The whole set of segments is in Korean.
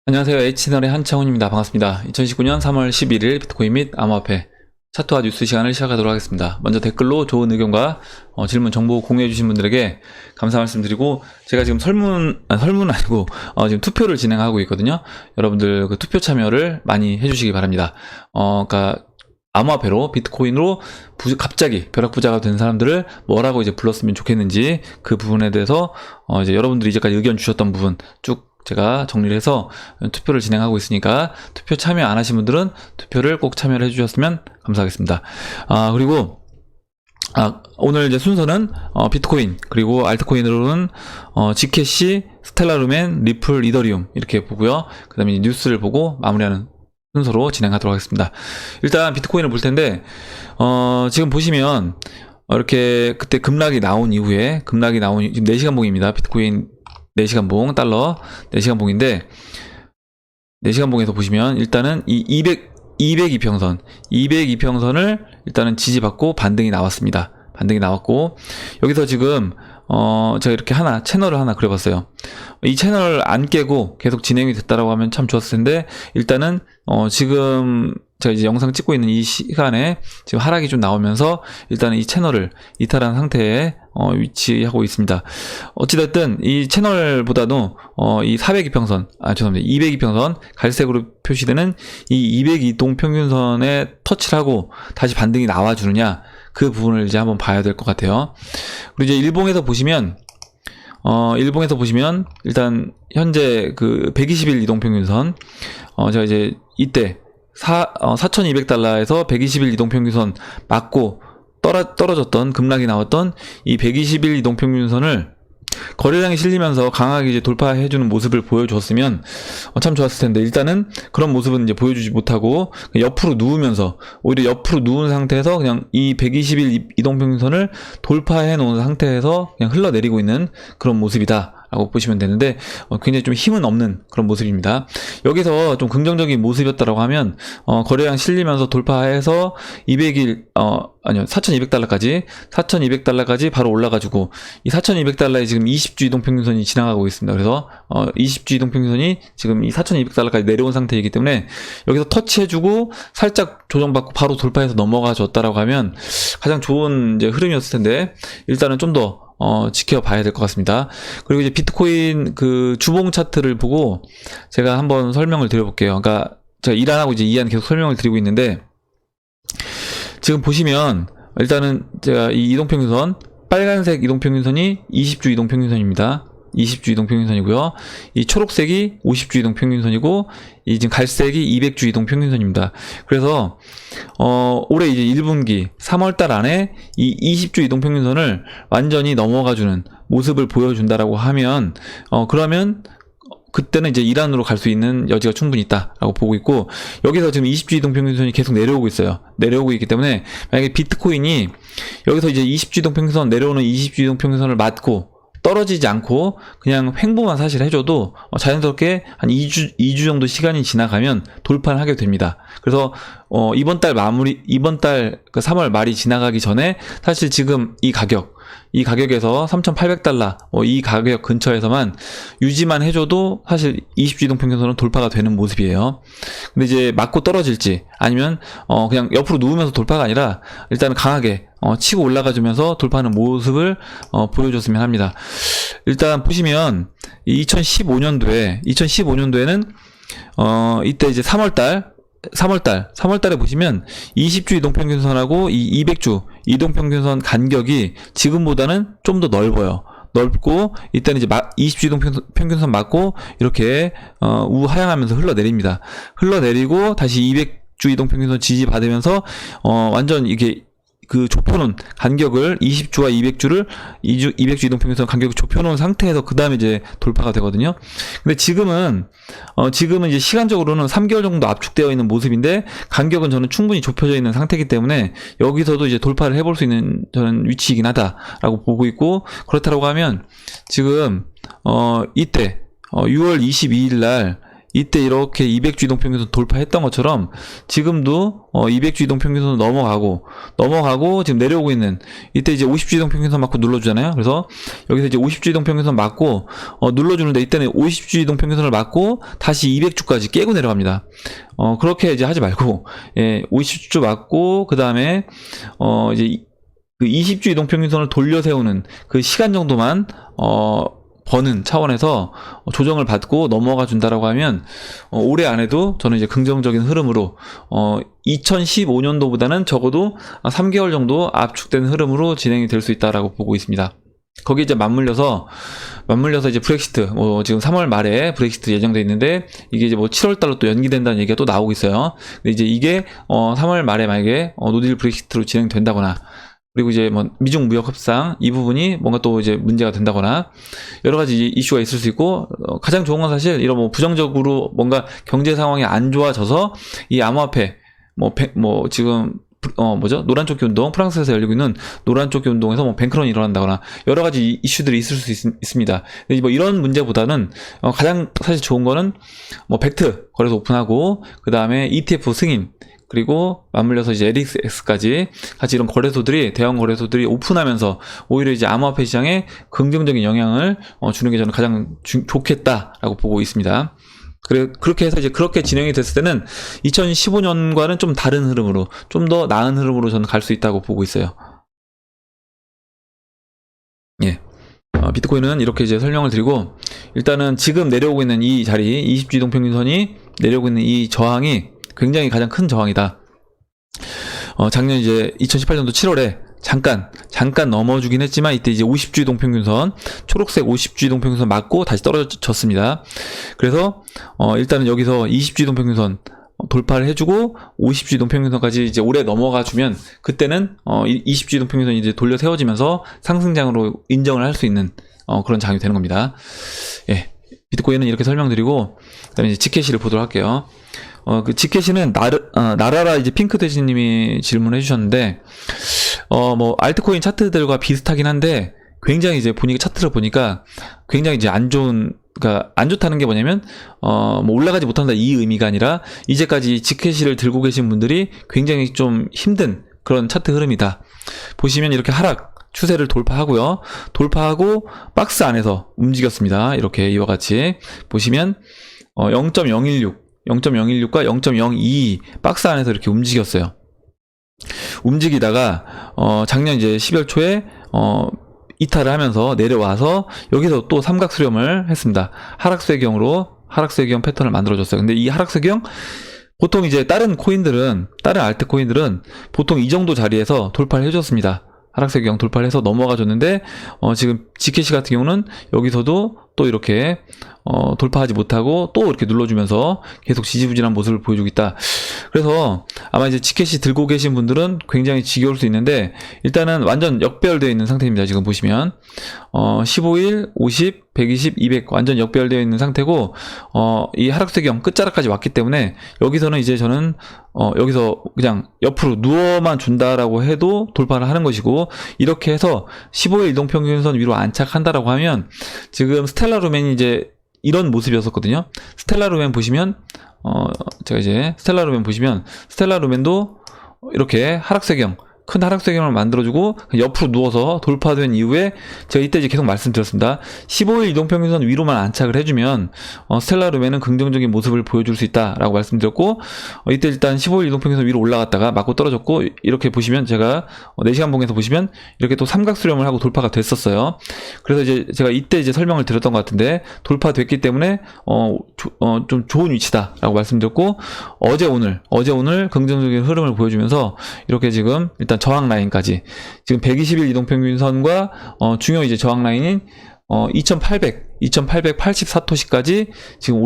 안녕하세요. H채널의 한창훈입니다. 반갑습니다. 2019년 3월 11일 비트코인 및 암호화폐 차트와 뉴스 시간을 시작하도록 하겠습니다. 먼저 댓글로 좋은 의견과 질문, 정보 공유해주신 분들에게 감사 말씀드리고, 제가 지금 설문은 아니고 지금 투표를 진행하고 있거든요. 여러분들 그 투표 참여를 많이 해주시기 바랍니다. 그러니까 암호화폐로 비트코인으로 갑자기 벼락부자가 된 사람들을 뭐라고 이제 불렀으면 좋겠는지, 그 부분에 대해서 이제 여러분들이 이제까지 의견 주셨던 부분 쭉 제가 정리를 해서 투표를 진행하고 있으니까, 투표 참여 안 하신 분들은 투표를 꼭 참여를 해주셨으면 감사하겠습니다. 그리고 오늘 이제 순서는 비트코인 그리고 알트코인으로는 지캐시, 스텔라루멘, 리플, 이더리움 이렇게 보고요. 그 다음에 뉴스를 보고 마무리하는 순서로 진행하도록 하겠습니다. 일단 비트코인을 볼 텐데, 지금 보시면 이렇게 그때 급락이 나온 이후에, 지금 4시간 봉입니다. 비트코인 4시간 봉, 달러 4시간 봉인데, 4시간 봉에서 보시면 일단은 이 202평선을 일단은 지지받고 반등이 나왔습니다. 반등이 나왔고, 여기서 지금 제가 이렇게 채널을 하나 그려봤어요. 이 채널을 안 깨고 계속 진행이 됐다라고 하면 참 좋았을 텐데, 일단은 지금 제가 이제 영상 찍고 있는 이 시간에 지금 하락이 좀 나오면서 일단은 이 채널을 이탈한 상태에 위치하고 있습니다. 어찌됐든 이 채널보다도 이 402평선, 죄송합니다. 202평선, 갈색으로 표시되는 이 202동 평균선에 터치를 하고 다시 반등이 나와주느냐, 그 부분을 이제 한번 봐야 될 것 같아요. 그리고 이제 일봉에서 보시면 일단 현재 그 120일 이동평균선, 제가 이제 이때 4,200달러에서 120일 이동평균선 맞고 떨어졌던, 급락이 나왔던 이 120일 이동평균선을 거래량이 실리면서 강하게 이제 돌파해주는 모습을 보여줬으면 참 좋았을 텐데, 일단은 그런 모습은 이제 보여주지 못하고 옆으로 누우면서, 오히려 옆으로 누운 상태에서 그냥 이 120일 이동평균선을 돌파해 놓은 상태에서 그냥 흘러내리고 있는 그런 모습이다 라고 보시면 되는데, 굉장히 좀 힘은 없는 그런 모습입니다. 여기서 좀 긍정적인 모습이었다라고 하면, 거래량 실리면서 돌파해서 4,200달러까지 바로 올라가지고, 이 4,200달러에 지금 20주 이동평균선이 지나가고 있습니다. 그래서 20주 이동평균선이 지금 이 4,200달러까지 내려온 상태이기 때문에, 여기서 터치해주고 살짝 조정받고 바로 돌파해서 넘어가 줬다라고 하면 가장 좋은 이제 흐름이었을 텐데, 일단은 좀 더 지켜봐야 될 것 같습니다. 그리고 이제 비트코인 그 주봉 차트를 보고 제가 한번 설명을 드려볼게요. 그러니까 제가 일 안 하고 이제 이안 계속 설명을 드리고 있는데, 지금 보시면 일단은 제가 이 이동평균선, 빨간색 이동평균선이 20주 이동평균선입니다. 20주 이동평균선이고요. 이 초록색이 50주 이동평균선이고, 이 지금 갈색이 200주 이동평균선입니다. 그래서 올해 이제 1분기 3월달 안에 이 20주 이동평균선을 완전히 넘어가주는 모습을 보여준다라고 하면, 그러면 그때는 이제 이란으로 갈 수 있는 여지가 충분히 있다라고 보고 있고, 여기서 지금 20주 이동평균선이 계속 내려오고 있어요. 내려오고 있기 때문에 만약에 비트코인이 여기서 이제 20주 이동평균선, 내려오는 20주 이동평균선을 맞고 떨어지지 않고 그냥 횡보만 사실 해줘도 자연스럽게 한 2주 정도 시간이 지나가면 돌파를 하게 됩니다. 그래서 이번 달 그 3월 말이 지나가기 전에 사실 지금 이 가격에서 3,800달러 이 가격 근처에서만 유지만 해줘도 사실 20주 이동평균선은 돌파가 되는 모습이에요. 근데 이제 맞고 떨어질지, 아니면 그냥 옆으로 누우면서 돌파가 아니라 일단은 강하게 치고 올라가주면서 돌파하는 모습을 보여줬으면 합니다. 일단 보시면 2015년도에는 이때 이제 3월달에 보시면 20주 이동평균선하고 이 200주 이동평균선 간격이 지금보다는 좀 더 넓고, 이때는 이제 20주 이동평균선 맞고 이렇게 우하향하면서 흘러내립니다. 흘러내리고 다시 200주 이동평균선 지지받으면서 완전 이게 그 좁혀놓은 간격을, 20주와 200주 이동평균선 간격을 좁혀놓은 상태에서 그 다음에 이제 돌파가 되거든요. 근데 지금은 이제 시간적으로는 3개월 정도 압축되어 있는 모습인데, 간격은 저는 충분히 좁혀져 있는 상태이기 때문에 여기서도 이제 돌파를 해볼 수 있는 저는 위치이긴 하다라고 보고 있고, 그렇다고 하면 지금 이때 6월 22일 날 이때 이렇게 200주 이동평균선 돌파했던 것처럼 지금도 200주 이동평균선 넘어가고 지금 내려오고 있는 이때 이제 50주 이동평균선 맞고 눌러주잖아요. 그래서 여기서 이제 50주 이동평균선 맞고 눌러주는데 이때는 50주 이동평균선을 맞고 다시 200주까지 깨고 내려갑니다. 그렇게 이제 하지 말고 50주 맞고 그 다음에 이제 그 20주 이동평균선을 돌려 세우는 그 시간 정도만 버는 차원에서 조정을 받고 넘어가 준다라고 하면 올해 안에도 저는 이제 긍정적인 흐름으로 2015년도보다는 적어도 3개월 정도 압축된 흐름으로 진행이 될 수 있다라고 보고 있습니다. 거기에 이제 맞물려서 이제 브렉시트, 지금 3월 말에 브렉시트 예정돼 있는데, 이게 이제 7월 달로 또 연기된다는 얘기가 또 나오고 있어요. 근데 이제 이게, 3월 말에 만약에, 노딜 브렉시트로 진행된다거나, 그리고 이제 미중 무역 협상, 이 부분이 뭔가 또 이제 문제가 된다거나, 여러 가지 이슈가 있을 수 있고, 가장 좋은 건 사실, 이런 부정적으로 뭔가 경제 상황이 안 좋아져서, 이 암호화폐, 지금, 노란 조끼 운동, 프랑스에서 열리고 있는 노란 조끼 운동에서 뱅크런이 일어난다거나 여러 가지 이슈들이 있을 수 있습니다. 이런 문제보다는 가장 사실 좋은 거는 벡트 거래소 오픈하고 그 다음에 ETF 승인, 그리고 맞물려서 이제 LX까지 같이 이런 거래소들이, 대형 거래소들이 오픈하면서 오히려 이제 암호화폐 시장에 긍정적인 영향을 주는 게 저는 가장 좋겠다라고 보고 있습니다. 그렇게 해서 이제 그렇게 진행이 됐을 때는 2015년과는 좀 다른 흐름으로, 좀 더 나은 흐름으로 저는 갈 수 있다고 보고 있어요. 예. 비트코인은 이렇게 이제 설명을 드리고, 일단은 지금 내려오고 있는 이 자리, 20주 이동평균선이 내려오고 있는 이 저항이 굉장히 가장 큰 저항이다. 작년 이제 2018년도 7월에 잠깐 넘어주긴 했지만, 이때 이제 50주 이동평균선, 초록색 50주 이동평균선 맞고 다시 떨어졌습니다. 그래서 일단은 여기서 20주 이동평균선 돌파를 해주고 50주 이동평균선까지 이제 올해 넘어가 주면, 그때는 20주 이동평균선이 이제 돌려 세워지면서 상승장으로 인정을 할 수 있는 그런 장이 되는 겁니다. 예, 비트코인은 이렇게 설명드리고, 그다음에 이제 지캐시를 보도록 할게요. 그 지캐시는 나라라 이제 핑크 대신님이 질문해 주셨는데, 알트코인 차트들과 비슷하긴 한데, 굉장히 이제 차트를 보니까 굉장히 이제 그러니까 안 좋다는 게 뭐냐면, 올라가지 못한다 이 의미가 아니라, 이제까지 지캐시를 들고 계신 분들이 굉장히 좀 힘든 그런 차트 흐름이다. 보시면 이렇게 하락 추세를 돌파하고요. 돌파하고 박스 안에서 움직였습니다. 이렇게 이와 같이 보시면 0.016과 0.02 박스 안에서 이렇게 움직였어요. 움직이다가 작년 이제 12월 초에 이탈을 하면서 내려와서 여기서 또 삼각 수렴을 했습니다. 하락세경으로 하락세경 패턴을 만들어줬어요. 근데 이 하락세경, 보통 이제 다른 알트코인들은 보통 이 정도 자리에서 돌파를 해줬습니다. 하락세경 돌파를 해서 넘어가 줬는데, 지금 지캐시 같은 경우는 여기서도 또 이렇게 돌파하지 못하고 또 이렇게 눌러주면서 계속 지지부진한 모습을 보여주고 있다. 그래서 아마 이제 지캐시 들고 계신 분들은 굉장히 지겨울 수 있는데, 일단은 완전 역배열되어 있는 상태입니다. 지금 보시면 15일, 50, 120, 200 완전 역배열되어 있는 상태고, 이 하락세경 끝자락까지 왔기 때문에 여기서는 이제 저는 여기서 그냥 옆으로 누워만 준다라고 해도 돌파를 하는 것이고, 이렇게 해서 15일 이동평균선 위로 안착한다라고 하면, 지금 스텔라 루멘이 이제 이런 모습이었었거든요. 스텔라 루멘 보시면 제가 이제 스텔라 루멘도 이렇게 큰 하락세경을 만들어주고 옆으로 누워서 돌파된 이후에, 제가 이때 이제 계속 말씀드렸습니다. 15일 이동평균선 위로만 안착을 해주면 스텔라 루멘은 긍정적인 모습을 보여줄 수 있다라고 말씀드렸고, 이때 일단 15일 이동평균선 위로 올라갔다가 맞고 떨어졌고, 이렇게 보시면 제가 4시간 봉에서 보시면 이렇게 또 삼각 수렴을 하고 돌파가 됐었어요. 그래서 이제 제가 이때 이제 설명을 드렸던 것 같은데, 돌파됐기 때문에 좀 좋은 위치다라고 말씀드렸고, 어제 오늘 긍정적인 흐름을 보여주면서 이렇게 지금 일단 저항 라인까지, 지금 120일 이동평균선과 중요 이제 저항 라인인 2884토시까지 지금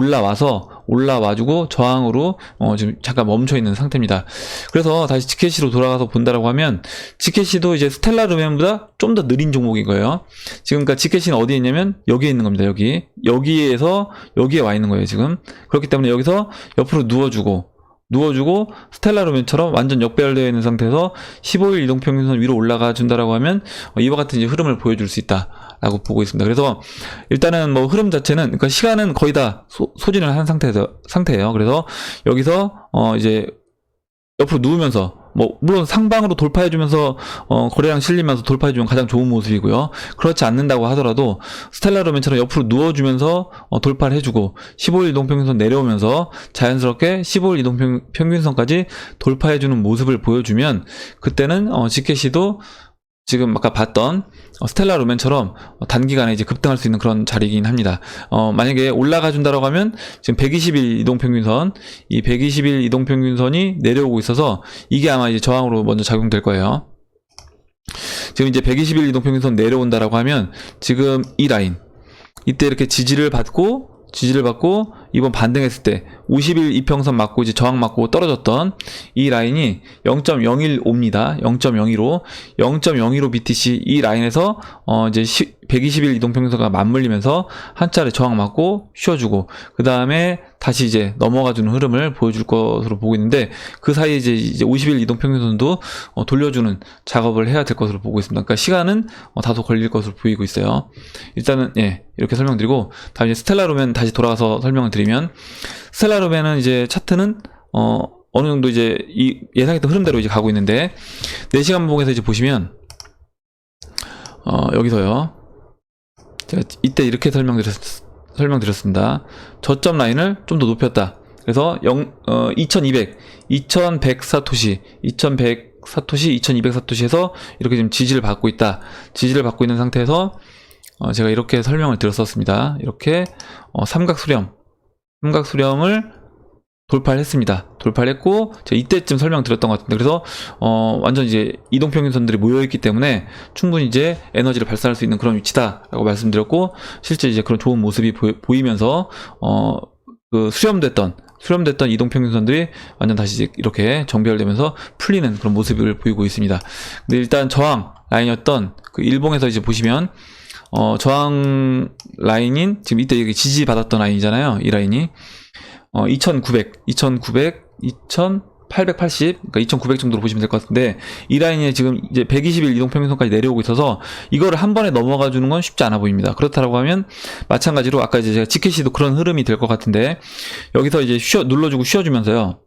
올라와주고 저항으로 지금 잠깐 멈춰 있는 상태입니다. 그래서 다시 지캐시로 돌아가서 본다라고 하면, 지캐시도 이제 스텔라 루멘보다 좀 더 느린 종목인 거예요. 지금 그러니까 지캐시는 어디에 있냐면 여기에 있는 겁니다. 여기에 와 있는 거예요. 지금 그렇기 때문에 여기서 옆으로 누워주고 누워주고 스텔라 루멘처럼 완전 역배열되어 있는 상태에서 15일 이동평균선 위로 올라가 준다라고 하면 이와 같은 이제 흐름을 보여줄 수 있다라고 보고 있습니다. 그래서 일단은 뭐 흐름 자체는, 그러니까 시간은 거의 다 소진을 한 상태예요. 그래서 여기서 이제 옆으로 누우면서 물론 상방으로 돌파해주면서 거래량 실리면서 돌파해주면 가장 좋은 모습이고요. 그렇지 않는다고 하더라도 스텔라 루멘처럼 옆으로 누워주면서 돌파를 해주고 15일 이동평균선 내려오면서 자연스럽게 15일 이동평균선까지 돌파해주는 모습을 보여주면 그때는 지켓이도 지금 아까 봤던 스텔라 루멘처럼 단기간에 이제 급등할 수 있는 그런 자리이긴 합니다. 만약에 올라가 준다라고 하면 지금 120일 이동평균선, 이 120일 이동평균선이 내려오고 있어서 이게 아마 이제 저항으로 먼저 작용될 거예요. 지금 이제 120일 이동평균선 내려온다라고 하면 지금 이 라인, 이때 이렇게 지지를 받고 이번 반등했을 때 50일 이평선 맞고 이제 저항 맞고 떨어졌던 이 라인이 0.015입니다. 0.015 BTC 이 라인에서 이제 120일 이동평균선과 맞물리면서 한 차례 저항 맞고 쉬어주고 그 다음에 다시 이제 넘어가주는 흐름을 보여줄 것으로 보고 있는데 그 사이에 이제 50일 이동평균선도 돌려주는 작업을 해야 될 것으로 보고 있습니다. 그러니까 시간은 다소 걸릴 것으로 보이고 있어요. 일단은 이렇게 설명드리고 다음 이제 스텔라 루멘 다시 돌아가서 설명을 드리면 스텔라 루멘은 이제 차트는 어느 정도 이제 이 예상했던 흐름대로 이제 가고 있는데 4시간 봉에서 이제 보시면 여기서요. 제가 이때 이렇게 설명드렸습니다. 저점 라인을 좀 더 높였다. 그래서 2100 사토시, 2200 사토시에서 이렇게 지금 지지를 받고 있다. 지지를 받고 있는 상태에서 제가 이렇게 설명을 드렸었습니다. 이렇게 삼각 수렴을 돌파를 했습니다. 돌파를 했고 제가 이때쯤 설명드렸던 것 같은데, 그래서 완전 이제 이동평균선들이 모여있기 때문에 충분히 이제 에너지를 발산할 수 있는 그런 위치다라고 말씀드렸고, 실제 이제 그런 좋은 모습이 보이면서 그 수렴됐던 이동평균선들이 완전 다시 이제 이렇게 정배열되면서 풀리는 그런 모습을 보이고 있습니다. 근데 일단 저항 라인이었던 그 일봉에서 이제 보시면 저항 라인인 지금 이때 여기 지지받았던 라인이잖아요. 이 라인이 2880, 그러니까 2900 정도로 보시면 될 것 같은데, 이 라인에 지금 이제 120일 이동평균선까지 내려오고 있어서 이거를 한 번에 넘어가 주는 건 쉽지 않아 보입니다. 그렇다고 하면 마찬가지로 아까 이제 제가 지켓이도 그런 흐름이 될 것 같은데, 여기서 이제 눌러주고 쉬어주면서요.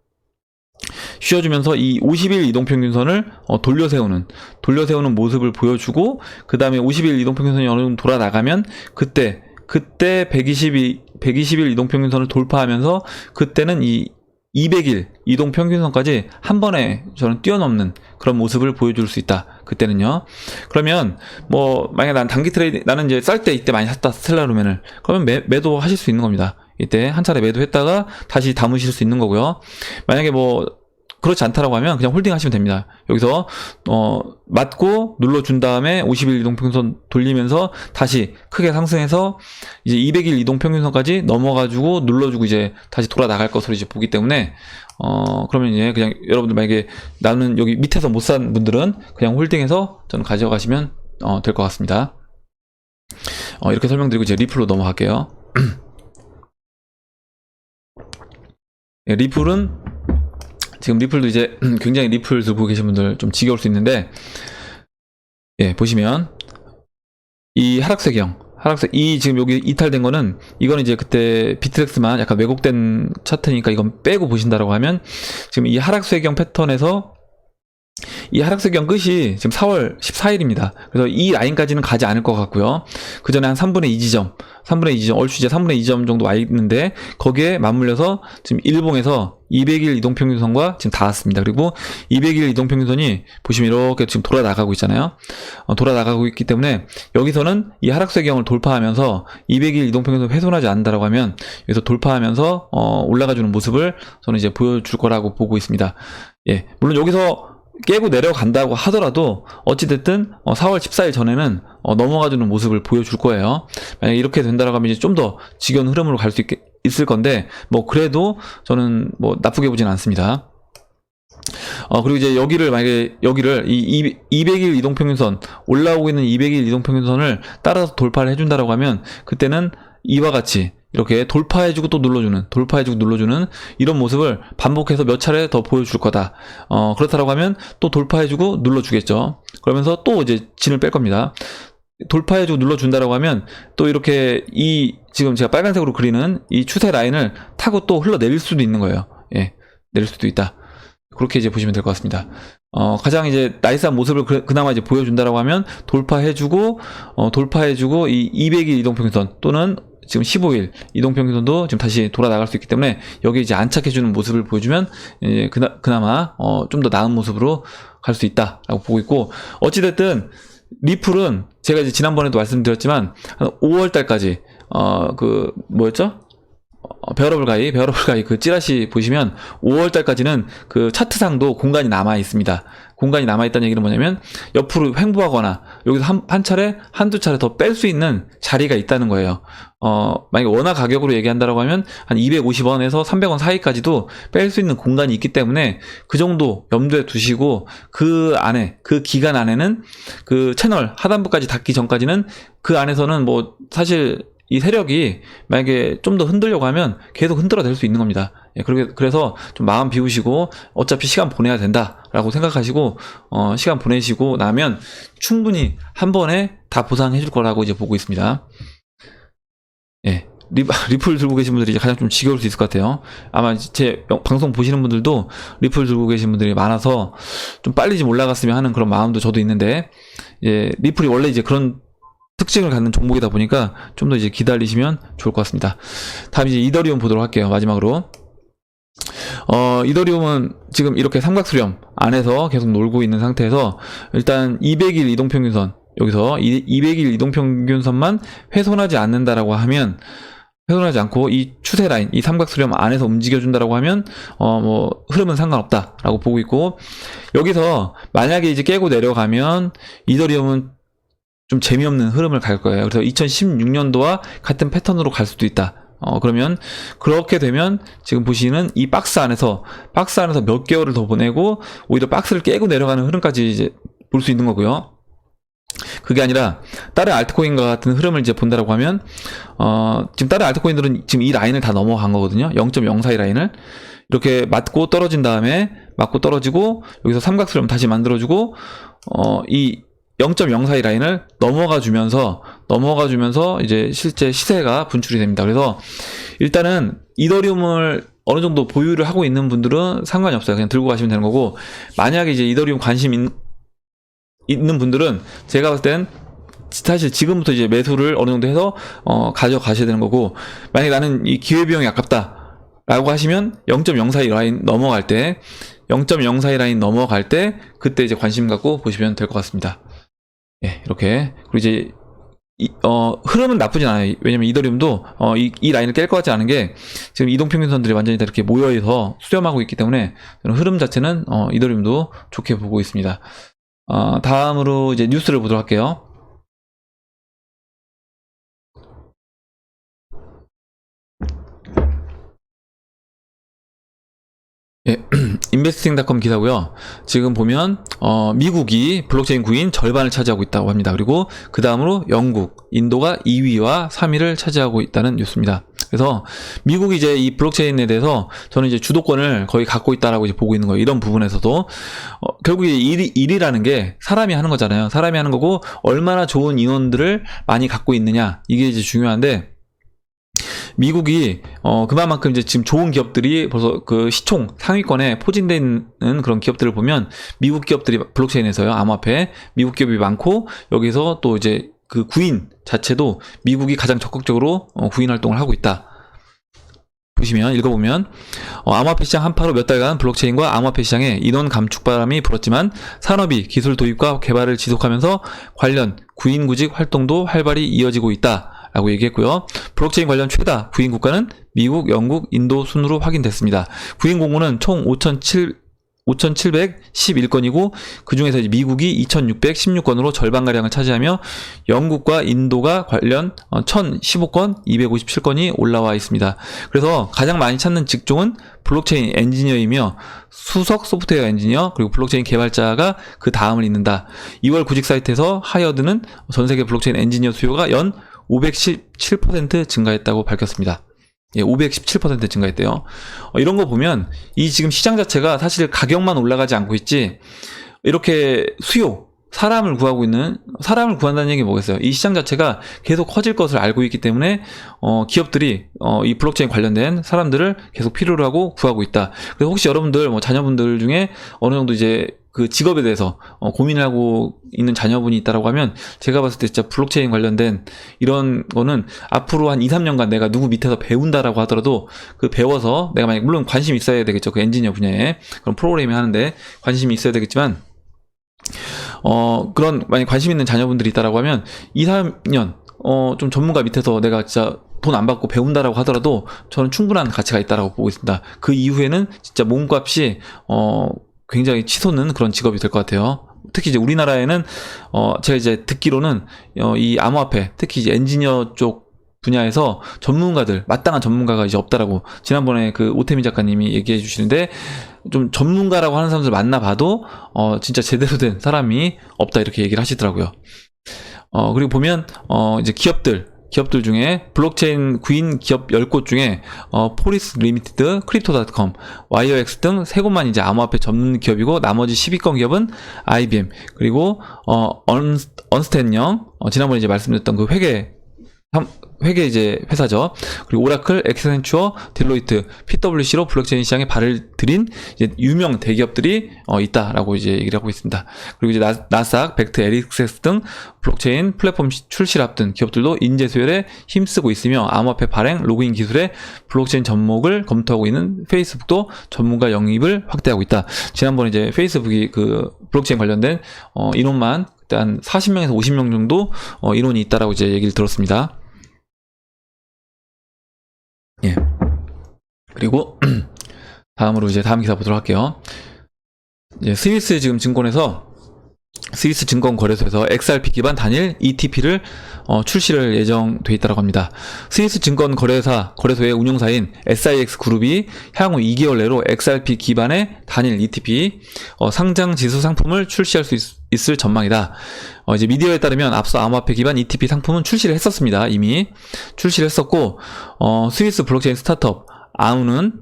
쉬어주면서 이 50일 이동평균선을 돌려세우는 모습을 보여주고, 그 다음에 50일 이동평균선이 어느 정도 돌아나가면 그때 120일 이동평균선을 돌파하면서 그때는 이 200일 이동평균선까지 한 번에 저는 뛰어넘는 그런 모습을 보여줄 수 있다. 그때는요. 그러면 만약에 난 단기 트레이드, 나는 이제 쌀 때 이때 많이 샀다, 스텔라 루멘을. 그러면 매도 하실 수 있는 겁니다. 이때 한 차례 매도했다가 다시 담으실 수 있는 거고요. 만약에 그렇지 않다라고 하면 그냥 홀딩 하시면 됩니다. 여기서 맞고 눌러준 다음에 50일 이동평균선 돌리면서 다시 크게 상승해서 이제 200일 이동평균선까지 넘어가지고 눌러주고 이제 다시 돌아나갈 것으로 이제 보기 때문에 그러면 이제 그냥 여러분들 만약에 나는 여기 밑에서 못 산 분들은 그냥 홀딩해서 저는 가져가시면 될 것 같습니다. 이렇게 설명드리고 이제 리플로 넘어갈게요. 리플은 지금 리플도 이제 굉장히 리플 들고 계신 분들 좀 지겨울 수 있는데, 보시면 이 이 지금 여기 이탈된 거는, 이거는 이제 그때 비트렉스만 약간 왜곡된 차트니까 이건 빼고 보신다라고 하면, 지금 이 하락세경 패턴에서 이 하락세경 끝이 지금 4월 14일입니다. 그래서 이 라인까지는 가지 않을 것 같고요. 그 전에 한 3분의 2 지점, 얼추 이제 3분의 2점 정도 와 있는데, 거기에 맞물려서 지금 일봉에서 200일 이동평균선과 지금 닿았습니다. 그리고 200일 이동평균선이 보시면 이렇게 지금 돌아나가고 있잖아요. 돌아나가고 있기 때문에 여기서는 이 하락세경을 돌파하면서 200일 이동평균선 훼손하지 않는다라고 하면, 여기서 돌파하면서 올라가주는 모습을 저는 이제 보여줄 거라고 보고 있습니다. 물론 여기서 깨고 내려간다고 하더라도 어찌됐든 4월 14일 전에는 넘어가주는 모습을 보여줄 거예요. 만약에 이렇게 된다라고 하면 이제 좀 더 지겨운 흐름으로 갈 수 있을 건데, 그래도 저는 나쁘게 보진 않습니다. 그리고 이제 만약에 여기를 이 200일 이동평균선, 올라오고 있는 200일 이동평균선을 따라서 돌파를 해준다라고 하면, 그때는 이와 같이 이렇게 돌파해주고 또 눌러주는, 돌파해주고 눌러주는 이런 모습을 반복해서 몇 차례 더 보여줄 거다. 그렇다라고 하면 또 돌파해주고 눌러주겠죠. 그러면서 또 이제 진을 뺄 겁니다. 돌파해주고 눌러준다라고 하면 또 이렇게 이 지금 제가 빨간색으로 그리는 이 추세 라인을 타고 또 흘러내릴 수도 있는 거예요. 예, 내릴 수도 있다. 그렇게 이제 보시면 될 것 같습니다. 가장 이제 나이스한 모습을 그나마 이제 보여준다라고 하면 돌파해주고 이 200일 이동평균선 또는 지금 15일 이동평균선도 지금 다시 돌아 나갈 수 있기 때문에 여기 이제 안착해주는 모습을 보여주면 이제 그나마 좀 더 나은 모습으로 갈 수 있다라고 보고 있고, 어찌됐든 리플은 제가 이제 지난번에도 말씀드렸지만 한 5월달까지 그 뭐였죠? 베어러블 가이 그 찌라시 보시면 5월달까지는 그 차트상도 공간이 남아 있습니다. 공간이 남아 있다는 얘기는 뭐냐면 옆으로 횡보하거나 여기서 한두 차례 더 뺄 수 있는 자리가 있다는 거예요. 만약에 원화 가격으로 얘기한다라고 하면 한 250원에서 300원 사이까지도 뺄 수 있는 공간이 있기 때문에 그 정도 염두에 두시고, 그 안에, 그 기간 안에는 그 채널 하단부까지 닿기 전까지는 그 안에서는 뭐 사실 이 세력이 만약에 좀 더 흔들려고 하면 계속 흔들어낼 수 있는 겁니다. 예, 그래서 좀 마음 비우시고 어차피 시간 보내야 된다라고 생각하시고 시간 보내시고 나면 충분히 한 번에 다 보상해 줄 거라고 이제 보고 있습니다. 예. 리플 들고 계신 분들이 이제 가장 좀 지겨울 수 있을 것 같아요. 아마 제 방송 보시는 분들도 리플 들고 계신 분들이 많아서 좀 빨리 좀 올라갔으면 하는 그런 마음도 저도 있는데, 예, 리플이 원래 이제 그런 특징을 갖는 종목이다 보니까 좀 더 이제 기다리시면 좋을 것 같습니다. 다음 이제 이더리움 보도록 할게요. 마지막으로. 이더리움은 지금 이렇게 삼각수렴 안에서 계속 놀고 있는 상태에서 일단 200일 이동평균선, 여기서 200일 이동평균선만 훼손하지 않는다라고 하면, 훼손하지 않고 이 추세 라인, 이 삼각수렴 안에서 움직여준다라고 하면 뭐 흐름은 상관없다라고 보고 있고, 여기서 만약에 이제 깨고 내려가면 이더리움은 좀 재미없는 흐름을 갈 거예요. 그래서 2016년도와 같은 패턴으로 갈 수도 있다. 그러면 그렇게 되면 지금 보시는 이 박스 안에서 몇 개월을 더 보내고 오히려 박스를 깨고 내려가는 흐름까지 이제 볼 수 있는 거고요. 그게 아니라 다른 알트코인과 같은 흐름을 이제 본다라고 하면 지금 다른 알트코인들은 지금 이 라인을 다 넘어간 거거든요. 0.042 라인을 이렇게 맞고 떨어진 다음에 맞고 떨어지고 여기서 삼각수렴 다시 만들어주고 이 0.042 라인을 넘어가 주면서 이제 실제 시세가 분출이 됩니다. 그래서 일단은 이더리움을 어느 정도 보유를 하고 있는 분들은 상관이 없어요. 그냥 들고 가시면 되는 거고, 만약에 이제 이더리움 관심 있는 분들은 제가 봤을 땐 사실 지금부터 이제 매수를 어느 정도 해서 가져가셔야 되는 거고, 만약에 나는 이 기회비용이 아깝다 라고 하시면 0.042 라인 넘어갈 때 그때 이제 관심 갖고 보시면 될 것 같습니다. 예, 이렇게. 그리고 이제 흐름은 나쁘진 않아요. 왜냐면 이더리움도 이 라인을 깰 것 같지 않은 게 지금 이동평균선들이 완전히 다 이렇게 모여서 수렴하고 있기 때문에 저는 흐름 자체는 이더리움도 좋게 보고 있습니다. 다음으로 이제 뉴스를 보도록 할게요. 예, 인베스팅닷컴 기사고요. 지금 보면 미국이 블록체인 구인 절반을 차지하고 있다고 합니다. 그리고 그 다음으로 영국, 인도가 2위와 3위를 차지하고 있다는 뉴스입니다. 그래서 미국이 이제 이 블록체인에 대해서 저는 이제 주도권을 거의 갖고 있다라고 이제 보고 있는 거예요. 이런 부분에서도 결국 일이라는 게 사람이 하는 거잖아요. 사람이 하는 거고 얼마나 좋은 인원들을 많이 갖고 있느냐, 이게 이제 중요한데, 미국이 그만큼 이제 지금 좋은 기업들이 벌써 그 시총 상위권에 포진되어 있는 그런 기업들을 보면 미국 기업들이 블록체인에서요, 암호화폐 미국 기업이 많고, 여기서 또 이제 그 구인 자체도 미국이 가장 적극적으로 구인 활동을 하고 있다. 보시면, 읽어보면 암호화폐 시장 한파로 몇 달간 블록체인과 암호화폐 시장에 인원 감축 바람이 불었지만 산업이 기술 도입과 개발을 지속하면서 관련 구인 구직 활동도 활발히 이어지고 있다 라고 얘기했고요. 블록체인 관련 최다 구인 국가는 미국, 영국, 인도 순으로 확인됐습니다. 구인 공고는 총 5,711건이고 그 중에서 미국이 2,616건으로 절반가량을 차지하며 영국과 인도가 관련 1,015건, 257건이 올라와 있습니다. 그래서 가장 많이 찾는 직종은 블록체인 엔지니어이며 수석 소프트웨어 엔지니어, 그리고 블록체인 개발자가 그 다음을 잇는다. 2월 구직 사이트에서 하이어드는 전세계 블록체인 엔지니어 수요가 연 517% 증가했다고 밝혔습니다. 예, 517% 증가했대요. 이런 거 보면 이 지금 시장 자체가 사실 가격만 올라가지 않고 있지, 이렇게 사람을 구한다는 얘기 뭐겠어요? 이 시장 자체가 계속 커질 것을 알고 있기 때문에 기업들이 이 블록체인 관련된 사람들을 계속 필요로 하고 구하고 있다. 그래서 혹시 여러분들 뭐 자녀분들 중에 어느 정도 이제 그 직업에 대해서 고민을 하고 있는 자녀분이 있다라고 하면, 제가 봤을 때 진짜 블록체인 관련된 이런 거는 앞으로 한 2, 3년간 내가 누구 밑에서 배운다라고 하더라도 그 배워서 내가 만약 물론 관심이 있어야 되겠죠. 그 엔지니어 분야에 그런 프로그래밍 하는데 관심이 있어야 되겠지만, 그런 만약 관심 있는 자녀분들이 있다라고 하면 2, 3년 좀 전문가 밑에서 내가 진짜 돈 안 받고 배운다라고 하더라도 저는 충분한 가치가 있다라고 보고 있습니다. 그 이후에는 진짜 몸값이 굉장히 치솟는 그런 직업이 될 것 같아요. 특히 이제 우리나라에는 제가 이제 듣기로는 이 암호화폐, 특히 이제 엔지니어 쪽 분야에서 마땅한 전문가가 이제 없다라고 지난번에 그 오태민 작가님이 얘기해 주시는데, 좀 전문가라고 하는 사람들 만나봐도 진짜 제대로 된 사람이 없다 이렇게 얘기를 하시더라고요. 그리고 보면 이제 기업들 중에 블록체인 구인 기업 10곳 중에 포리스 리미티드, 크립토닷컴, 와이어엑스 등 3곳만 이제 암호화폐 전문 기업이고, 나머지 10위권 기업은 IBM, 그리고 언스텐영, 지난번에 이제 말씀드렸던 그 회계 이제 회사죠. 그리고 오라클, 엑센추어, 딜로이트, PwC로 블록체인 시장에 발을 들인 이제 유명 대기업들이 있다라고 이제 얘기를 하고 있습니다. 그리고 이제 나스닥, 벡트, 에릭세스 등 블록체인 플랫폼 출시를 앞둔 기업들도 인재 수혈에 힘쓰고 있으며, 암호화폐 발행, 로그인 기술에 블록체인 접목을 검토하고 있는 페이스북도 전문가 영입을 확대하고 있다. 지난번에 이제 페이스북이 그 블록체인 관련된 인원만 그때 한 40명에서 50명 정도 인원이 있다라고 이제 얘기를 들었습니다. 예. 그리고 다음으로 이제 다음 기사 보도록 할게요. 이제 스위스 지금 증권에서, 스위스 증권거래소에서 XRP 기반 단일 ETP를 출시를 예정돼 있다고 합니다. 스위스 증권거래소의 운용사인 SIX 그룹이 향후 2개월 내로 XRP 기반의 단일 ETP 상장 지수 상품을 출시할 수 있을 전망이다. 이제 미디어에 따르면 앞서 암호화폐 기반 ETP 상품은 출시를 했었습니다. 이미 출시를 했었고, 스위스 블록체인 스타트업 아우는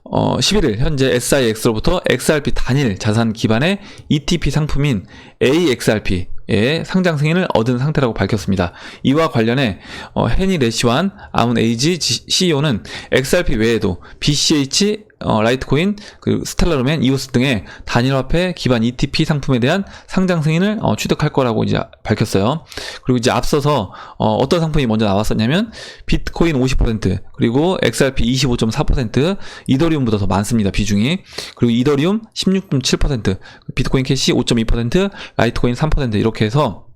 11일 현재 SIX로부터 XRP 단일 자산 기반의 ETP 상품인 AXRP의 상장 승인을 얻은 상태라고 밝혔습니다. 이와 관련해 헤니 레시완 아운 에이지 CEO는 XRP 외에도 BCH, 라이트코인, 그리고 스텔라루멘, 이오스 등의 단일화폐 기반 ETP 상품에 대한 상장 승인을 취득할 거라고 이제 밝혔어요. 그리고 이제 앞서서 어떤 상품이 먼저 나왔었냐면 비트코인 50%, 그리고 XRP 25.4%, 이더리움보다 더 많습니다, 비중이. 그리고 이더리움 16.7%, 비트코인 캐시 5.2%, 라이트코인 3% 이렇게 해서,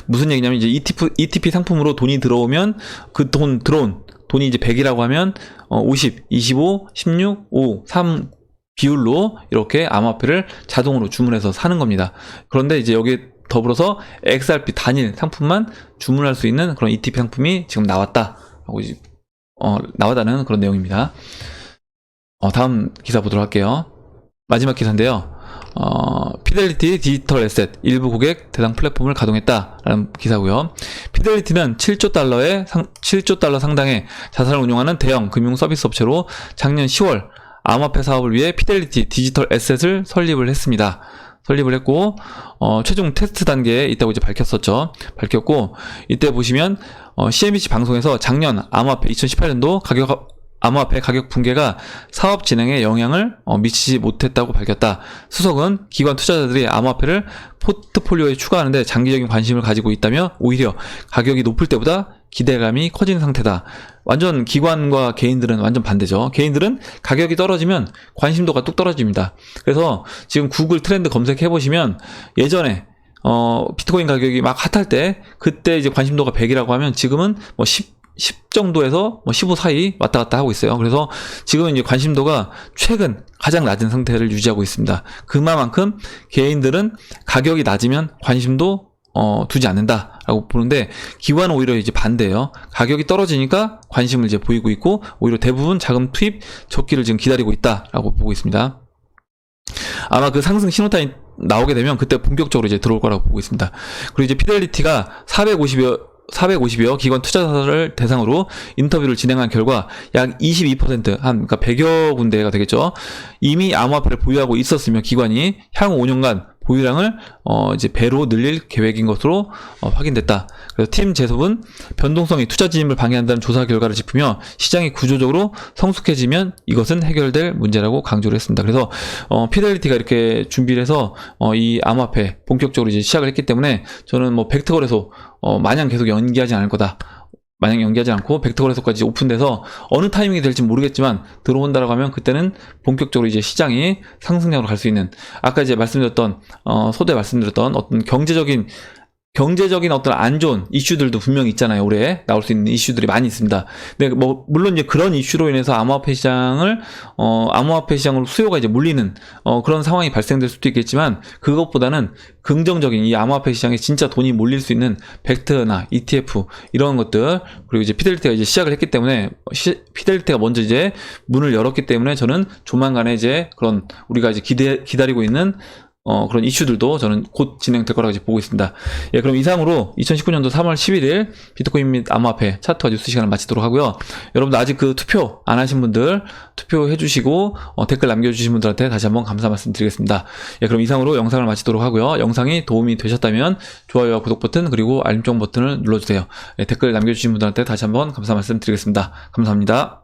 무슨 얘기냐면 이제 ETP 상품으로 돈이 들어오면 그 돈이 이제 100이라고 하면 50, 25, 16, 5, 3 비율로 이렇게 암호화폐를 자동으로 주문해서 사는 겁니다. 그런데 이제 여기에 더불어서 XRP 단일 상품만 주문할 수 있는 그런 ETP 상품이 지금 나왔다라고 이제 나왔다는 그런 내용입니다. 다음 기사 보도록 할게요. 마지막 기사인데요. 피델리티 디지털 에셋 일부 고객 대상 플랫폼을 가동했다라는 기사고요. 피델리티는 7조 달러 상당의 자산을 운용하는 대형 금융 서비스 업체로 작년 10월 암호화폐 사업을 위해 피델리티 디지털 에셋을 설립을 했고, 최종 테스트 단계에 있다고 이제 밝혔고, 이때 보시면 CNBC 방송에서 작년 암호화폐 2018년도 암호화폐 가격 붕괴가 사업 진행에 영향을 미치지 못했다고 밝혔다. 수석은 기관 투자자들이 암호화폐를 포트폴리오에 추가하는데 장기적인 관심을 가지고 있다며 오히려 가격이 높을 때보다 기대감이 커지는 상태다. 완전 기관과 개인들은 완전 반대죠. 개인들은 가격이 떨어지면 관심도가 뚝 떨어집니다. 그래서 지금 구글 트렌드 검색해보시면 예전에 비트코인 가격이 막 핫할 때 그때 이제 관심도가 100이라고 하면 지금은 뭐 10 정도에서 15 사이 왔다 갔다 하고 있어요. 그래서 지금은 이제 관심도가 최근 가장 낮은 상태를 유지하고 있습니다. 그만큼 개인들은 가격이 낮으면 관심도 두지 않는다라고 보는데, 기관은 오히려 이제 반대예요. 가격이 떨어지니까 관심을 이제 보이고 있고, 오히려 대부분 자금 투입 적기를 지금 기다리고 있다라고 보고 있습니다. 아마 그 상승 신호탄이 나오게 되면 그때 본격적으로 이제 들어올 거라고 보고 있습니다. 그리고 이제 피델리티가 450여 기관 투자사를 대상으로 인터뷰를 진행한 결과 약 22%, 그러니까 100여 군데가 되겠죠. 이미 암호화폐를 보유하고 있었으며 기관이 향후 5년간 보유량을 이제 배로 늘릴 계획인 것으로 확인됐다. 그래서 팀 제속은 변동성이 투자 진입을 방해한다는 조사 결과를 짚으며 시장이 구조적으로 성숙해지면 이것은 해결될 문제라고 강조를 했습니다. 그래서 피델리티가 이렇게 준비를 해서 이 암호화폐 본격적으로 이제 시작을 했기 때문에 저는 뭐 벡터 거래소 마냥 계속 연기하지 않을 거다. 마냥 연기하지 않고 벡터 거래소까지 오픈돼서 어느 타이밍이 될지 모르겠지만 들어온다라고 하면 그때는 본격적으로 이제 시장이 상승장으로 갈 수 있는, 아까 이제 말씀드렸던 소대 말씀드렸던 어떤 경제적인 어떤 안 좋은 이슈들도 분명히 있잖아요. 올해 나올 수 있는 이슈들이 많이 있습니다. 근데 뭐 물론 이제 그런 이슈로 인해서 암호화폐 시장으로 수요가 이제 몰리는 그런 상황이 발생될 수도 있겠지만, 그것보다는 긍정적인 이 암호화폐 시장에 진짜 돈이 몰릴 수 있는 벡터나 ETF 이런 것들, 그리고 이제 피델리티가 이제 시작을 했기 때문에 피델리티가 먼저 이제 문을 열었기 때문에 저는 조만간에 이제 그런 우리가 이제 기다리고 있는 그런 이슈들도 저는 곧 진행될 거라고 이제 보고 있습니다. 예, 그럼 이상으로 2019년도 3월 11일 비트코인 및 암호화폐 차트와 뉴스 시간을 마치도록 하고요. 여러분들 아직 그 투표 안 하신 분들 투표해 주시고 댓글 남겨주신 분들한테 다시 한번 감사 말씀 드리겠습니다. 예, 그럼 이상으로 영상을 마치도록 하고요. 영상이 도움이 되셨다면 좋아요와 구독 버튼 그리고 알림종 버튼을 눌러주세요. 예, 댓글 남겨주신 분들한테 다시 한번 감사 말씀 드리겠습니다. 감사합니다.